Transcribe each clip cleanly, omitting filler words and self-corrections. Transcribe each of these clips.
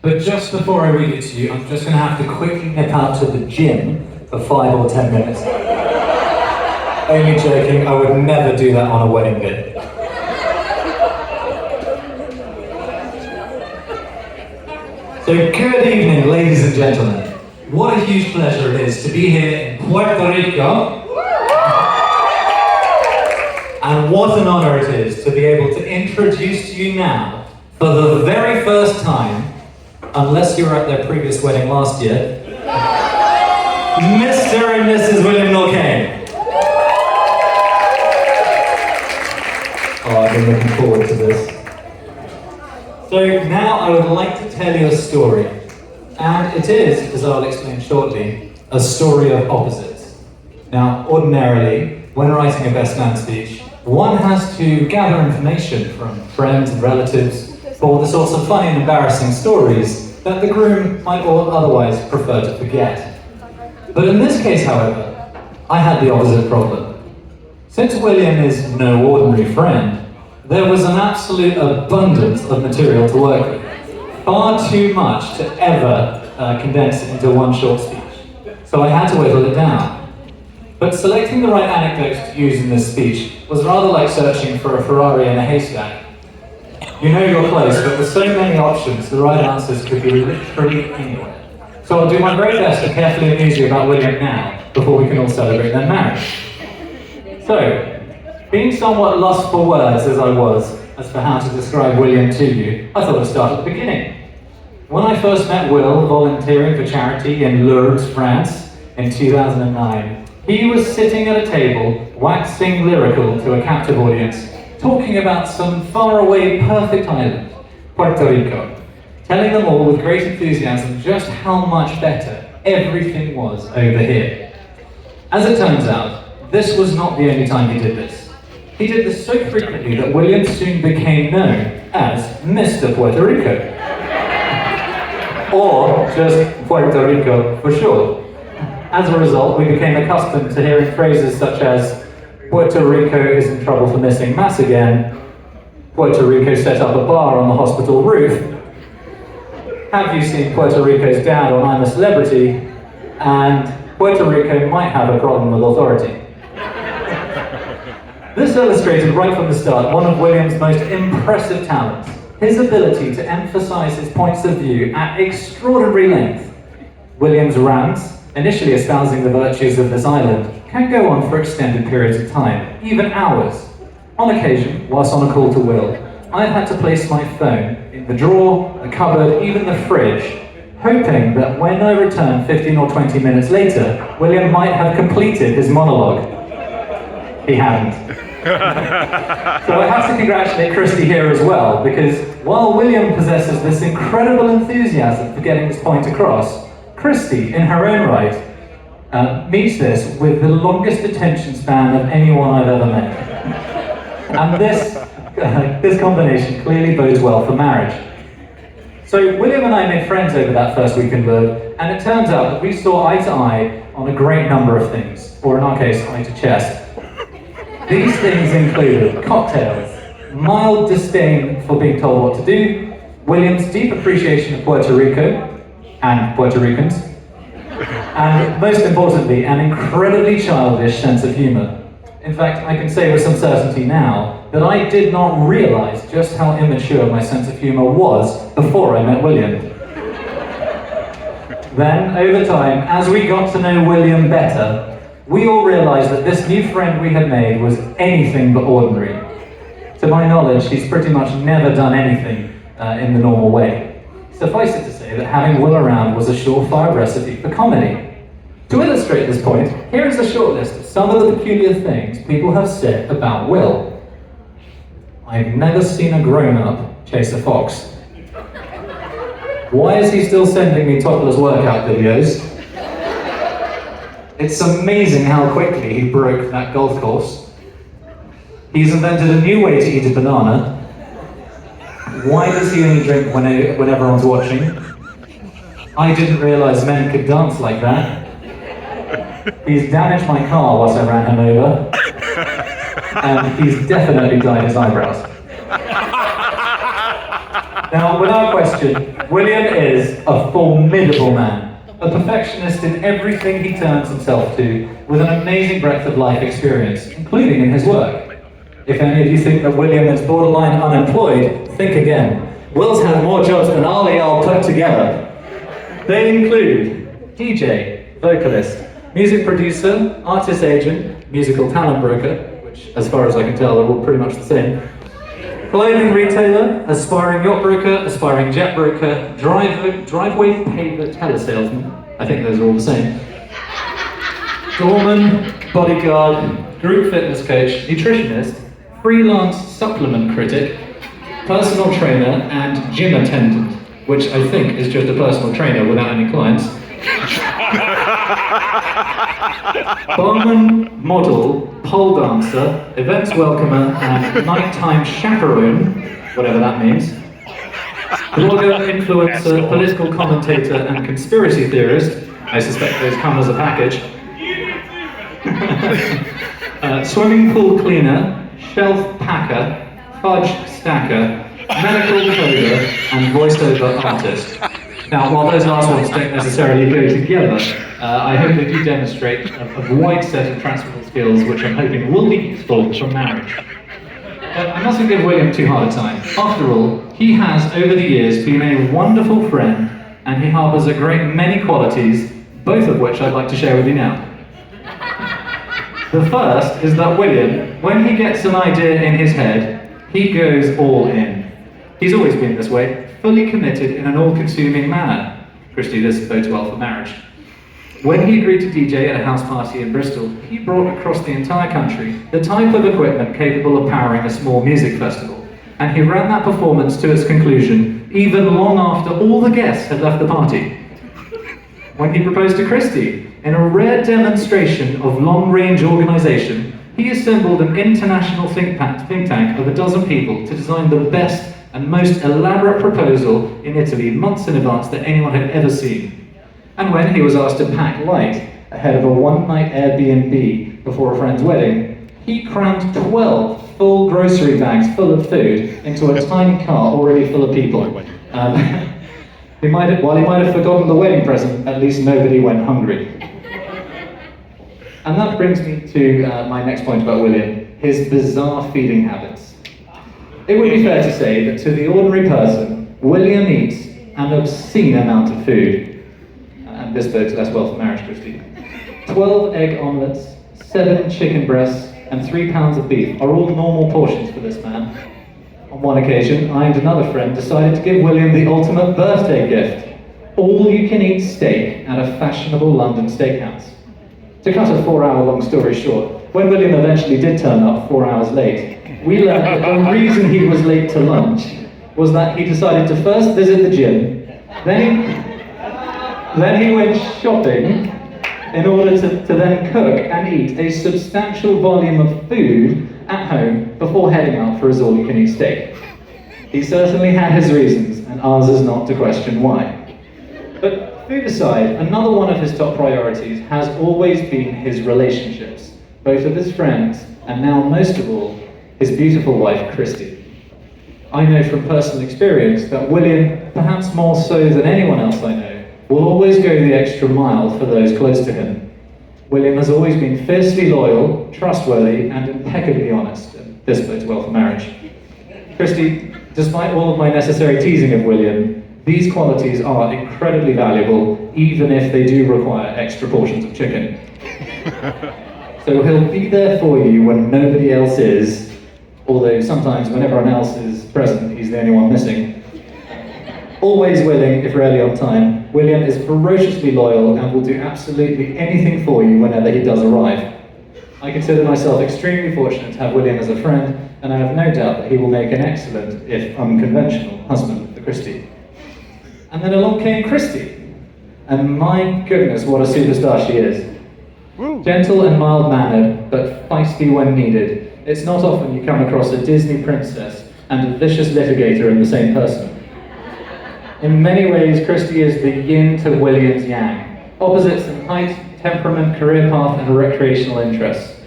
But just before I read it to you, I'm just going to have to quickly nip out to the gym for 5 or 10 minutes. Only joking, I would never do that on a wedding day. So good evening, ladies and gentlemen. What a huge pleasure it is to be here in Puerto Rico. And what an honor it is to be able to introduce to you now, for the very first time, unless you were at their previous wedding last year, Mr. and Mrs. William Mulcahy. Oh, I've been looking forward to this. So now I would like to tell you a story. And it is, as I'll explain shortly, a story of opposites. Now, ordinarily, when writing a best man speech, one has to gather information from friends and relatives for the sorts of funny and embarrassing stories that the groom might otherwise prefer to forget. But in this case, however, I had the opposite problem. Since William is no ordinary friend, there was an absolute abundance of material to work with. Far too much to ever condense into one short speech. So I had to whittle it down. But selecting the right anecdotes to use in this speech was rather like searching for a Ferrari in a haystack. You know you're close, but with so many options, the right answers could be literally anywhere. So I'll do my very best to carefully amuse you about William now, before we can all celebrate their marriage. So, being somewhat lost for words as I was, as for how to describe William to you, I thought I'd start at the beginning. When I first met Will volunteering for charity in Lourdes, France, in 2009, he was sitting at a table, waxing lyrical to a captive audience, talking about some faraway perfect island, Puerto Rico, telling them all with great enthusiasm just how much better everything was over here. As it turns out, this was not the only time he did this. He did this so frequently that William soon became known as Mr. Puerto Rico. Or just Puerto Rico for short. As a result, we became accustomed to hearing phrases such as Puerto Rico is in trouble for missing mass again, Puerto Rico set up a bar on the hospital roof, have you seen Puerto Rico's dad on I'm a Celebrity, and Puerto Rico might have a problem with authority. This illustrated right from the start one of William's most impressive talents, his ability to emphasize his points of view at extraordinary length. William's rants, initially espousing the virtues of this island, can go on for extended periods of time, even hours. On occasion, whilst on a call to Will, I've had to place my phone in the drawer, the cupboard, even the fridge, hoping that when I return 15 or 20 minutes later, William might have completed his monologue. He hadn't. So I have to congratulate Christy here as well, because while William possesses this incredible enthusiasm for getting his point across, Christy, in her own right, meets this with the longest attention span of anyone I've ever met. And this combination clearly bodes well for marriage. So William and I made friends over that first week in Lourdes, and it turns out that we saw eye to eye on a great number of things, or in our case, eye to chest. These things included cocktails, mild disdain for being told what to do, William's deep appreciation of Puerto Rico, and Puerto Ricans, and most importantly, an incredibly childish sense of humor. In fact, I can say with some certainty now that I did not realize just how immature my sense of humor was before I met William. Then, over time, as we got to know William better, we all realized that this new friend we had made was anything but ordinary. To my knowledge, he's pretty much never done anything in the normal way. Suffice it to say that having Will around was a surefire recipe for comedy. To illustrate this point, here is a short list of some of the peculiar things people have said about Will. I've never seen a grown-up chase a fox. Why is he still sending me topless workout videos? It's amazing how quickly he broke that golf course. He's invented a new way to eat a banana. Why does he only drink when everyone's watching? I didn't realize men could dance like that. He's damaged my car whilst I ran him over. And he's definitely dyed his eyebrows. Now, without question, William is a formidable man, a perfectionist in everything he turns himself to, with an amazing breadth of life experience, including in his work. If any of you think that William is borderline unemployed, think again. Will's had more jobs than all of y'all put together. They include DJ, vocalist, music producer, artist agent, musical talent broker, which, as far as I can tell, are all pretty much the same, clothing retailer, aspiring yacht broker, aspiring jet broker, driveway paver telesalesman, I think those are all the same, doorman, bodyguard, group fitness coach, nutritionist, freelance supplement critic, personal trainer, and gym attendant, which I think is just a personal trainer without any clients. Barman, model, pole dancer, events welcomer, and nighttime chaperone, whatever that means. Blogger, influencer, political commentator, and conspiracy theorist. I suspect those come as a package. Swimming pool cleaner, shelf packer, fudge stacker, medical coder, and voiceover artist. Now, while those last ones don't necessarily go together, I hope they do demonstrate a wide set of transferable skills which I'm hoping will be useful for marriage. But I mustn't give William too hard a time. After all, he has, over the years, been a wonderful friend, and he harbours a great many qualities, both of which I'd like to share with you now. The first is that William, when he gets an idea in his head, he goes all in. He's always been this way, fully committed in an all-consuming manner. Christy, this bodes well for marriage. When he agreed to DJ at a house party in Bristol, he brought across the entire country the type of equipment capable of powering a small music festival. And he ran that performance to its conclusion, even long after all the guests had left the party. When he proposed to Christy, in a rare demonstration of long-range organisation, he assembled an international think tank of a dozen people to design the best and most elaborate proposal in Italy months in advance that anyone had ever seen. And when he was asked to pack light ahead of a one-night Airbnb before a friend's wedding, he crammed 12 full grocery bags full of food into a tiny car already full of people. While he might have forgotten the wedding present, at least nobody went hungry. And that brings me to my next point about William, his bizarre feeding habits. It would be fair to say that to the ordinary person, William eats an obscene amount of food. And this bodes less well for marriage, Christy. 12 egg omelettes, 7 chicken breasts, and 3 pounds of beef are all normal portions for this man. On one occasion, I and another friend decided to give William the ultimate birthday gift: all-you-can-eat steak at a fashionable London steakhouse. To cut a 4-hour-long story short, when William eventually did turn up 4 hours late, we learned that the reason he was late to lunch was that he decided to first visit the gym, then he went shopping in order to then cook and eat a substantial volume of food at home before heading out for his all-you-can-eat steak. He certainly had his reasons, and ours is not to question why. But food aside, another one of his top priorities has always been his relationships, both with his friends, and now most of all, his beautiful wife, Christy. I know from personal experience that William, perhaps more so than anyone else I know, will always go the extra mile for those close to him. William has always been fiercely loyal, trustworthy, and impeccably honest. This bodes well for marriage. Christy, despite all of my necessary teasing of William, these qualities are incredibly valuable, even if they do require extra portions of chicken. So he'll be there for you when nobody else is, although sometimes when everyone else is present, he's the only one missing. Always willing, if rarely on time, William is ferociously loyal and will do absolutely anything for you whenever he does arrive. I consider myself extremely fortunate to have William as a friend, and I have no doubt that he will make an excellent, if unconventional, husband for Christy. And then along came Christy, and my goodness, what a superstar she is. Woo. Gentle and mild-mannered, but feisty when needed. It's not often you come across a Disney princess and a vicious litigator in the same person. In many ways, Christy is the yin to William's yang, opposites in height, temperament, career path, and recreational interests.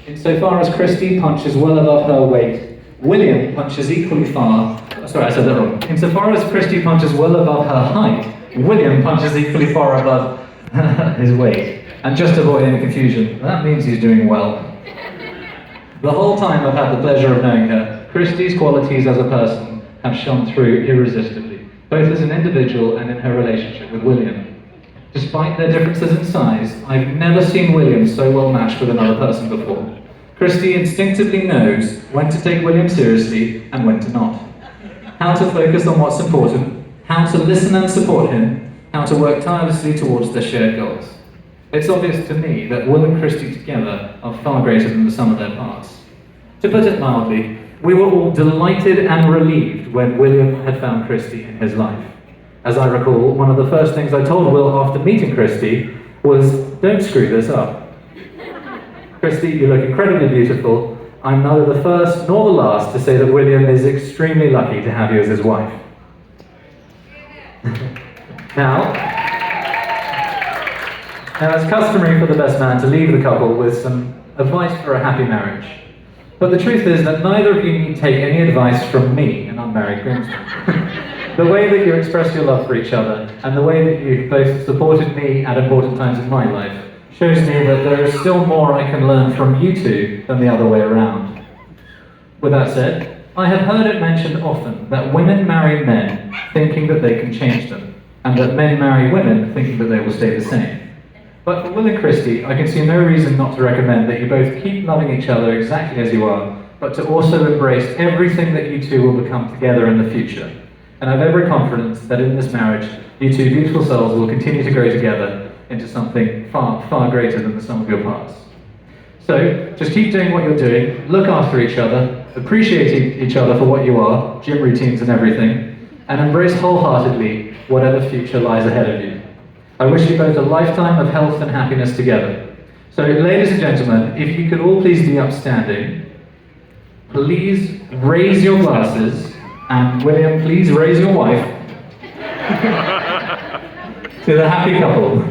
Insofar as Christy punches well above her weight, William punches equally far. Sorry, I said that wrong. Insofar as Christy punches well above her height, William punches equally far above his weight. And just to avoid any confusion, that means he's doing well. The whole time I've had the pleasure of knowing her, Christy's qualities as a person have shone through irresistibly, both as an individual and in her relationship with William. Despite their differences in size, I've never seen William so well matched with another person before. Christy instinctively knows when to take William seriously and when to not. How to focus on what's important, how to listen and support him, how to work tirelessly towards their shared goals. It's obvious to me that Will and Christy together are far greater than the sum of their parts. To put it mildly, we were all delighted and relieved when William had found Christy in his life. As I recall, one of the first things I told Will after meeting Christy was, "Don't screw this up. Christy, you look incredibly beautiful. I'm neither the first nor the last to say that William is extremely lucky to have you as his wife." Now, it's customary for the best man to leave the couple with some advice for a happy marriage. But the truth is that neither of you need take any advice from me, an unmarried groomsman. The way that you express your love for each other, and the way that you've both supported me at important times in my life, shows me that there is still more I can learn from you two than the other way around. With that said, I have heard it mentioned often that women marry men thinking that they can change them, and that men marry women thinking that they will stay the same. But for Will and Christy, I can see no reason not to recommend that you both keep loving each other exactly as you are, but to also embrace everything that you two will become together in the future. And I have every confidence that in this marriage, you two beautiful souls will continue to grow together into something far, far greater than the sum of your parts. So, just keep doing what you're doing, look after each other, appreciate each other for what you are, gym routines and everything, and embrace wholeheartedly whatever future lies ahead of you. I wish you both a lifetime of health and happiness together. So, ladies and gentlemen, if you could all please be upstanding, please raise your glasses, and William, please raise your wife, to the happy couple.